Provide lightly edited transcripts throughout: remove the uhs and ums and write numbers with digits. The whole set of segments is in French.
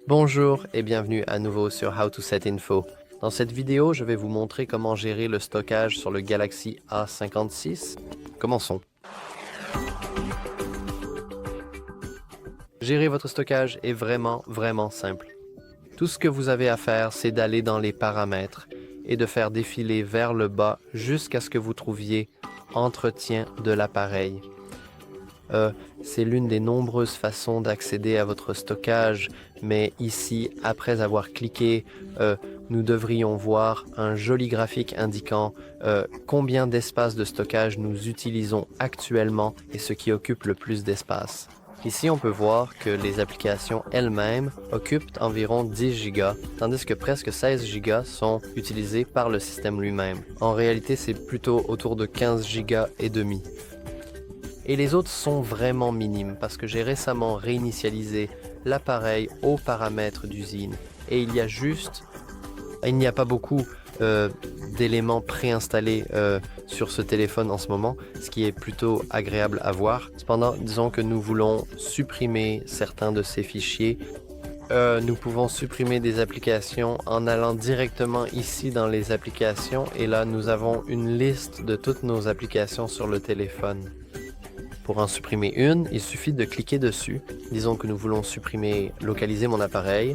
Bonjour et bienvenue à nouveau sur How to Set Info. Dans cette vidéo, je vais vous montrer comment gérer le stockage sur le Galaxy A56. Commençons. Gérer votre stockage est vraiment simple. Tout ce que vous avez à faire, c'est d'aller dans les paramètres et de faire défiler vers le bas jusqu'à ce que vous trouviez Entretien de l'appareil. C'est l'une des nombreuses façons d'accéder à votre stockage, mais ici, après avoir cliqué, nous devrions voir un joli graphique indiquant combien d'espace de stockage nous utilisons actuellement et ce qui occupe le plus d'espace. Ici, on peut voir que les applications elles-mêmes occupent environ 10 Go, tandis que presque 16 Go sont utilisées par le système lui-même. En réalité, c'est plutôt autour de 15 Go et demi. Et les autres sont vraiment minimes parce que j'ai récemment réinitialisé l'appareil aux paramètres d'usine et il n'y a pas beaucoup d'éléments préinstallés sur ce téléphone en ce moment, ce qui est plutôt agréable à voir. Cependant, disons que nous voulons supprimer certains de ces fichiers. Nous pouvons supprimer des applications en allant directement ici dans les applications et là nous avons une liste de toutes nos applications sur le téléphone. Pour en supprimer une, il suffit de cliquer dessus. Disons que nous voulons localiser mon appareil.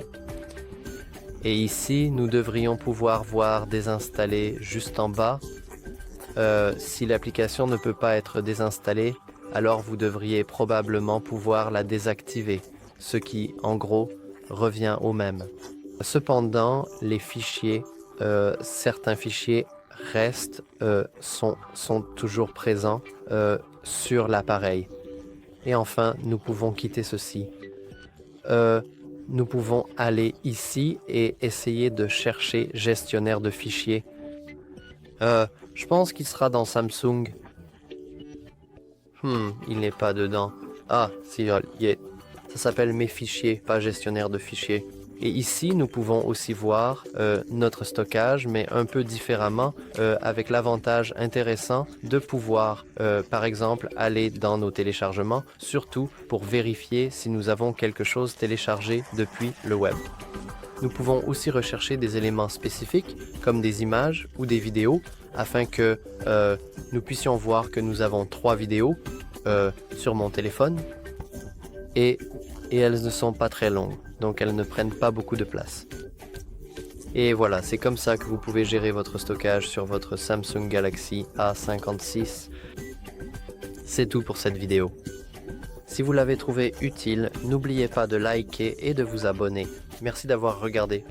Et ici, nous devrions pouvoir voir désinstaller juste en bas. Si l'application ne peut pas être désinstallée, alors vous devriez probablement pouvoir la désactiver, ce qui, en gros, revient au même. Cependant, les fichiers, certains fichiers sont toujours présents sur l'appareil. Et enfin, nous pouvons quitter ceci. Nous pouvons aller ici et essayer de chercher gestionnaire de fichiers. Je pense qu'il sera dans Samsung. Il n'est pas dedans. Ah, si, il est. Ça s'appelle Mes fichiers, pas gestionnaire de fichiers. Et ici, nous pouvons aussi voir notre stockage, mais un peu différemment, avec l'avantage intéressant de pouvoir, par exemple, aller dans nos téléchargements, surtout pour vérifier si nous avons quelque chose téléchargé depuis le web. Nous pouvons aussi rechercher des éléments spécifiques, comme des images ou des vidéos, afin que nous puissions voir que nous avons 3 vidéos sur mon téléphone, et elles ne sont pas très longues, donc elles ne prennent pas beaucoup de place. Et voilà, c'est comme ça que vous pouvez gérer votre stockage sur votre Samsung Galaxy A56. C'est tout pour cette vidéo. Si vous l'avez trouvé utile, n'oubliez pas de liker et de vous abonner. Merci d'avoir regardé.